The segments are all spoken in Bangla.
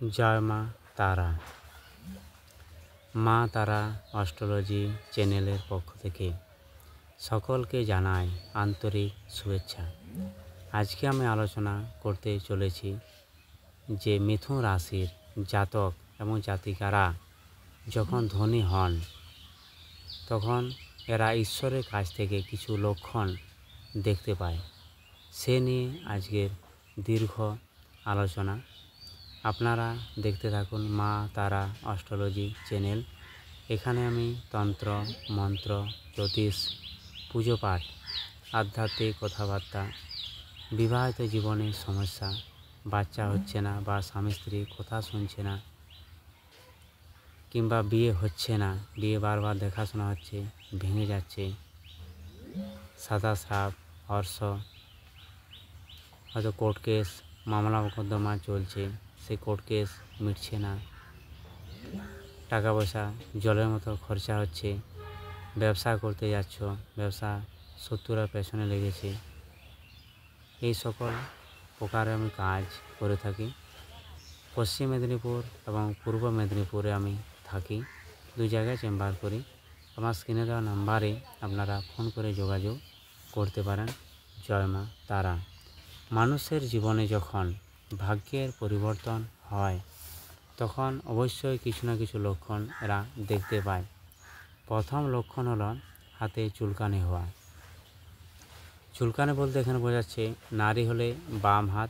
জয় মা তারা। মা তারা অ্যাস্ট্রোলজি চ্যানেলের পক্ষ থেকে সকলকে জানাই আন্তরিক শুভেচ্ছা। আজকে আমি আলোচনা করতে চলেছি যে মিথুন রাশির জাতক এবং জাতিকারা যখন ধনী হন তখন এরা ঈশ্বরের কাছ থেকে কিছু লক্ষণ দেখতে পায়। সে নিয়ে আজকের দীর্ঘ আলোচনা। আপনারা দেখতে থাকুন মা তারা অ্যাস্ট্রোলজি চ্যানেল। এখানে আমি তন্ত্র, মন্ত্র, জ্যোতিষ, পুজো পাঠ, আধ্যাত্মিক কথাবার্তা, বিবাহিত জীবনের সমস্যা, বাচ্চা হচ্ছে না বা স্বামী স্ত্রী কথা শুনছে না, কিংবা বিয়ে হচ্ছে না, বিয়ে বারবার দেখাশোনা হচ্ছে, ভেঙে যাচ্ছে, সাদা সাপ, হর্ষ, হয়তো কোর্ট কেস, মামলা মোকদ্দমা চলছে, সেই কোর্ট কেস মিটছে না, টাকা পয়সা জলের মতো খরচা হচ্ছে, ব্যবসা করতে যাচ্ছ, ব্যবসা শত্রুরা পেছনে লেগেছে, এই সকল প্রকারে আমি কাজ করে থাকি। পশ্চিম মেদিনীপুর এবং পূর্ব মেদিনীপুরে আমি থাকি, দুই জায়গায় চেম্বার করি। আমার স্ক্রিনে দেওয়া নাম্বারে আপনারা ফোন করে যোগাযোগ করতে পারেন। জয় মা তারা। মানুষের জীবনে যখন ভাগ্যের পরিবর্তন হয় তখন অবশ্যই কিছু না কিছু লক্ষণ এরা দেখতে পায়। প্রথম লক্ষণ হলো হাতে চুলকানি হওয়া। চুলকানি বলতে এখানে বোঝাচ্ছে নারী হলে বাম হাত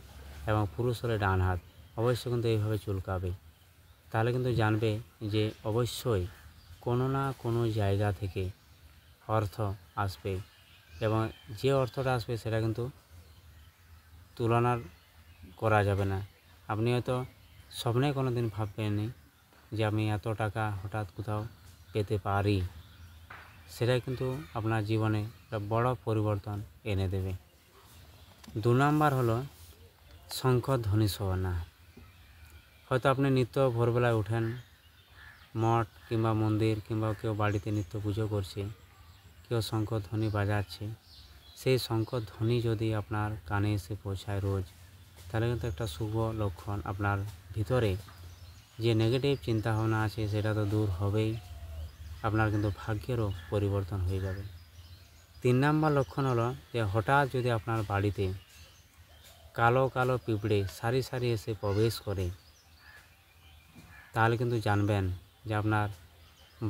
এবং পুরুষ হলে ডান হাত অবশ্যই কিন্তু এইভাবে চুলকাবে। তাহলে কিন্তু জানবে যে অবশ্যই কোনো না কোনো জায়গা থেকে অর্থ আসবে, এবং যে অর্থটা আসবে সেটা কিন্তু তুলনা করা যাবে না। আপনি হয়তো স্বপ্নে কোনো দিন ভাববেননি যে আমি এত টাকা হঠাৎ কোথাও পেতে পারি। সেটাই কিন্তু আপনার জীবনে একটা বড় পরিবর্তন এনে দেবে। 2 নাম্বার হলো শঙ্খধ্বনি শোনা। হয়তো আপনি নিত্য ভোরবেলায় উঠেন, মঠ কিংবা মন্দির কিংবা কেউ বাড়িতে নিত্য পুজো করছে, কেউ শঙ্খধ্বনি বাজাচ্ছে, সেই শঙ্খধ্বনি যদি আপনার কানে এসে পৌঁছায় রোজ, তাহলে কিন্তু একটা শুভ লক্ষণ। আপনার ভিতরে যে নেগেটিভ চিন্তাভাবনা আছে সেটা তো দূর হবেই, আপনার কিন্তু ভাগ্যেরও পরিবর্তন হয়ে যাবে। 3 নাম্বার লক্ষণ হলো যে হঠাৎ যদি আপনার বাড়িতে কালো কালো পিঁপড়ে সারি সারি এসে প্রবেশ করে, তাহলে কিন্তু জানবেন যে আপনার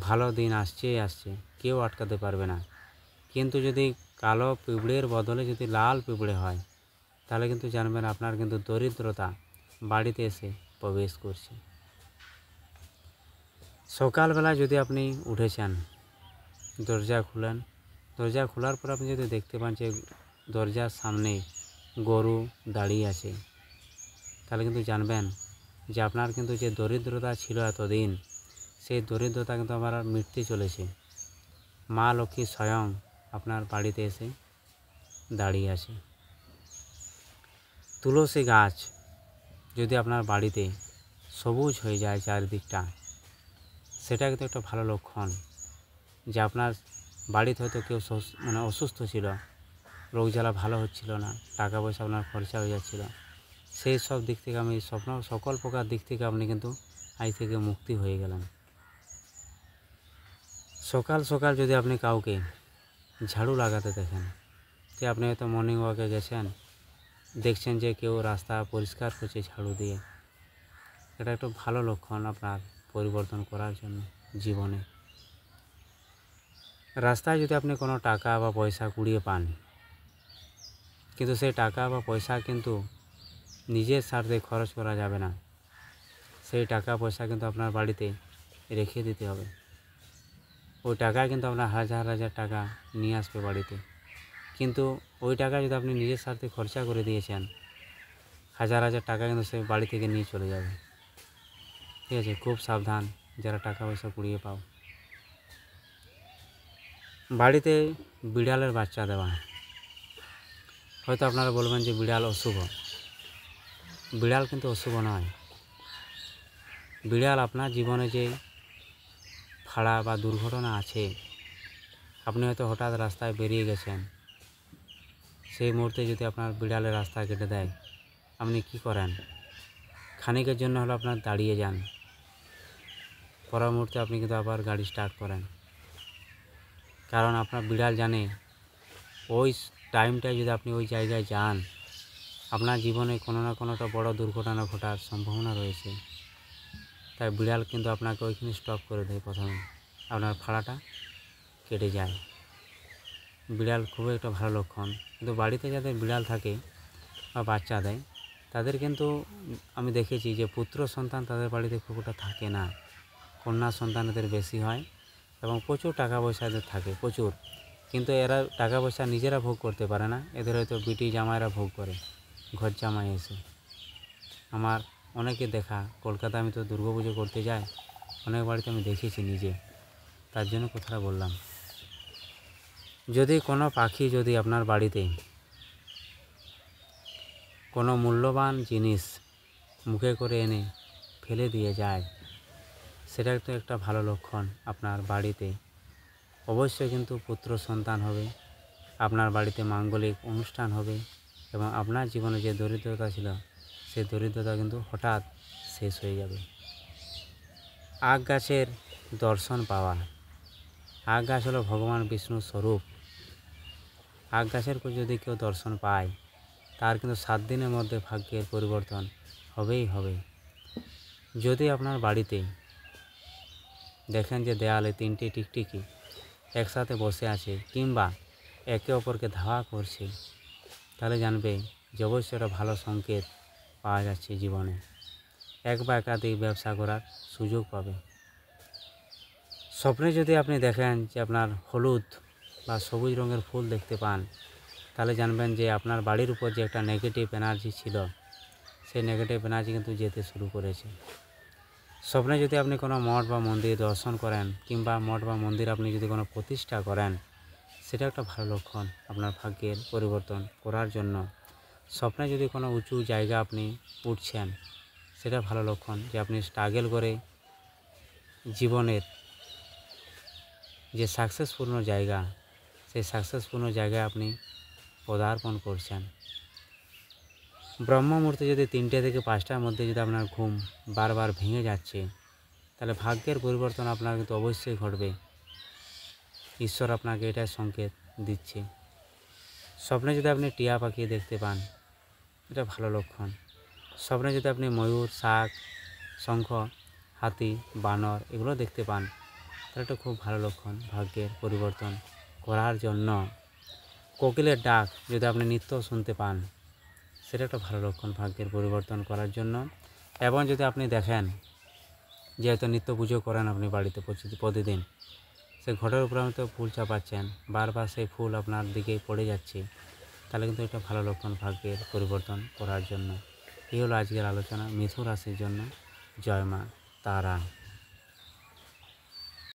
ভালো দিন আসছে, কেউ আটকাতে পারবে না। কিন্তু যদি কালো পিঁপড়ের বদলে যদি লাল পিঁপড়ে হয়, তাহলে কিন্তু জানবেন আপনার কিন্তু দরিদ্রতা বাড়িতে এসে প্রবেশ করছে। সকালবেলা যদি আপনি উঠেছেন, দরজা খুলেন, দরজা খোলার পর আপনি যদি দেখতে পান যে দরজার সামনে গরু দাঁড়িয়ে আছে, তাহলে কিন্তু জানবেন যে আপনার কিন্তু যে দরিদ্রতা ছিল এতদিন, সেই দরিদ্রতা কিন্তু আমার মিটতে চলেছে। মা লক্ষ্মী স্বয়ং আপনার বাড়িতে এসে দাঁড়িয়ে আছে। তুলসী গাছ যদি আপনার বাড়িতে সবুজ হয়ে যায় চারিদিকটা, সেটা কিন্তু একটা ভালো লক্ষণ যে আপনার বাড়িতে হয়তো কেউ অসুস্থ ছিল, রোগ জ্বালা ভালো হচ্ছিল না, টাকা পয়সা আপনার খরচা হয়ে যাচ্ছিল, সেই সব দিক থেকে আমি সকল প্রকার দিক থেকে আপনি কিন্তু আজ থেকে মুক্তি হয়ে গেলেন। সকাল সকাল যদি আপনি কাউকে ঝাড়ু লাগাতে দেখেন, যে আপনি হয়তো মর্নিং ওয়াকে গেছেন, দেখছেন যে কেউ রাস্তা পরিষ্কার করছে ঝাড়ু দিয়ে, এটা একটা ভালো লক্ষণ আপনার পরিবর্তন করার জন্য জীবনে। রাস্তায় যদি আপনি কোনো টাকা বা পয়সা কুড়িয়ে পান, কিন্তু সেই টাকা বা পয়সা কিন্তু নিজের স্বার্থে খরচ করা যাবে না, সেই টাকা পয়সা কিন্তু আপনার বাড়িতে রেখে দিতে হবে। ওই টাকায় কিন্তু আপনার হাজার হাজার টাকা নিয়ে আসবে বাড়িতে, কিন্তু ওই টাকা যদি আপনি নিজের স্বার্থে খরচা করে দিয়েছেন, হাজার হাজার টাকা কিন্তু সে বাড়ি থেকে নিয়ে চলে যাবে। ঠিক আছে, খুব সাবধান যারা টাকা পয়সা কুড়িয়ে পাও। বাড়িতে বিড়ালের বাচ্চা দেওয়া। হয়তো আপনারা বলবেন যে বিড়াল অশুভ। বিড়াল কিন্তু অশুভ নয়। বিড়াল আপনার জীবনে যে ফাড়া বা দুর্ঘটনা আছে, আপনি হয়তো হঠাৎ রাস্তায় বেরিয়ে গেছেন, সেই মুহূর্তে যদি আপনার বিড়ালের রাস্তা কেটে দেয়, আপনি কি করেন? খানিকের জন্য হলো আপনার দাঁড়িয়ে যান, পরের মুহূর্তে আপনি কিন্তু আবার গাড়ি স্টার্ট করেন। কারণ আপনার বিড়াল জানে ওই টাইমটায় যদি আপনি ওই জায়গায় যান, আপনার জীবনে কোনো না কোনোটা বড় দুর্ঘটনা ঘটার সম্ভাবনা রয়েছে। তাই বিড়াল কিন্তু আপনাকে ওইখানে স্টপ করে দেয়, প্রথমে আপনার ভাড়াটা কেটে যায়। বিড়াল খুবই একটা ভালো লক্ষণ। কিন্তু বাড়িতে যাদের বিড়াল থাকে বা বাচ্চা দেয়, তাদের কিন্তু আমি দেখেছি যে পুত্র সন্তান তাদের বাড়িতে খুব একটা থাকে না, কন্যা সন্তান এদের বেশি হয় এবং প্রচুর টাকা পয়সা এদের থাকে, প্রচুর। কিন্তু এরা টাকা পয়সা নিজেরা ভোগ করতে পারে না, এদের হয়তো বিটি জামাইরা ভোগ করে, ঘর জামাই এসে। আমার অনেকে দেখা, কলকাতা আমি তো দুর্গাপুজো করতে যাই, অনেক বাড়িতে আমি দেখেছি নিজে, তার জন্য কথাটা বললাম। যদি কোনো পাখি যদি আপনার বাড়িতে কোনো মূল্যবান জিনিস মুখে করে এনে ফেলে দিয়ে যায়, সেটা তো একটা ভালো লক্ষণ। আপনার বাড়িতে অবশ্যই কিন্তু পুত্র সন্তান হবে, আপনার বাড়িতে মাঙ্গলিক অনুষ্ঠান হবে এবং আপনার জীবনে যে দরিদ্রতা ছিল সেই দরিদ্রতা কিন্তু হঠাৎ শেষ হয়ে যাবে। আগ গাছের দর্শন পাওয়া। আগ গাছ হলো ভগবান বিষ্ণুর স্বরূপ। আগ গাছের যদি কেউ দর্শন পায়, তার কিন্তু 7 দিনের মধ্যে ভাগ্যের পরিবর্তন হবেই হবে। যদি আপনার বাড়িতে দেখেন যে দেয়ালে 3টে টিকটিকি একসাথে বসে আছে কিংবা একে অপরকে ধাওয়া করছে, তাহলে জানবে যে অবশ্যই একটা ভালো সংকেত পাওয়া যাচ্ছে জীবনে। এক বা একাধিক ব্যবসা করার সুযোগ পাবে। স্বপ্নে যদি আপনি দেখেন যে আপনার হলুদ বা সবুজ রঙের ফুল দেখতে পান, তাহলে জানবেন যে আপনার বাড়ির উপর যে একটা নেগেটিভ এনার্জি ছিল, সেই নেগেটিভ এনার্জি কিন্তু যেতে শুরু করেছে। স্বপ্নে যদি আপনি কোনো মঠ বা মন্দির দর্শন করেন কিংবা মঠ বা মন্দির আপনি যদি কোনো প্রতিষ্ঠা করেন, সেটা একটা ভালো লক্ষণ আপনার ভাগ্যের পরিবর্তন করার জন্য। স্বপ্নে যদি কোনো উঁচু জায়গা আপনি উঠছেন, সেটা ভালো লক্ষণ যে আপনি স্ট্রাগল করে জীবনের যে সাকসেসপূর্ণ জায়গা, সেই সাকসেসপূর্ণ জায়গায় আপনি পদার্পণ করছেন। ব্রহ্ম মুহূর্তে যদি 3টে থেকে 5টার মধ্যে যদি আপনার ঘুম বারবার ভেঙে যাচ্ছে, তাহলে ভাগ্যের পরিবর্তন আপনার কিন্তু অবশ্যই ঘটবে। ঈশ্বর আপনাকে এটা সংকেত দিচ্ছে। স্বপ্নে যদি আপনি টিয়া পাখি দেখতে পান, এটা ভালো লক্ষণ। স্বপ্নে যদি আপনি ময়ূর, শাক, শঙ্খ, হাতি, বানর এগুলো দেখতে পান, তাহলে এটা খুব ভালো লক্ষণ ভাগ্যের পরিবর্তন করার জন্য। কোকিলের ডাক যদি আপনি নিত্য শুনতে পান, সেটা একটা ভালো লক্ষণ ভাগ্যের পরিবর্তন করার জন্য। এবং যদি আপনি দেখেন যে হয়তো নিত্য পুজো করেন আপনি বাড়িতে প্রতিদিন, সেই ঘটের উপরে হয়তো ফুল চাপাচ্ছেন, বারবার সেই ফুল আপনার দিকেই পড়ে যাচ্ছে, তাহলে কিন্তু এটা ভালো লক্ষণ ভাগ্যের পরিবর্তন করার জন্য। এই হলো আজকের আলোচনা মিথুন রাশির জন্য। জয় মা তারা।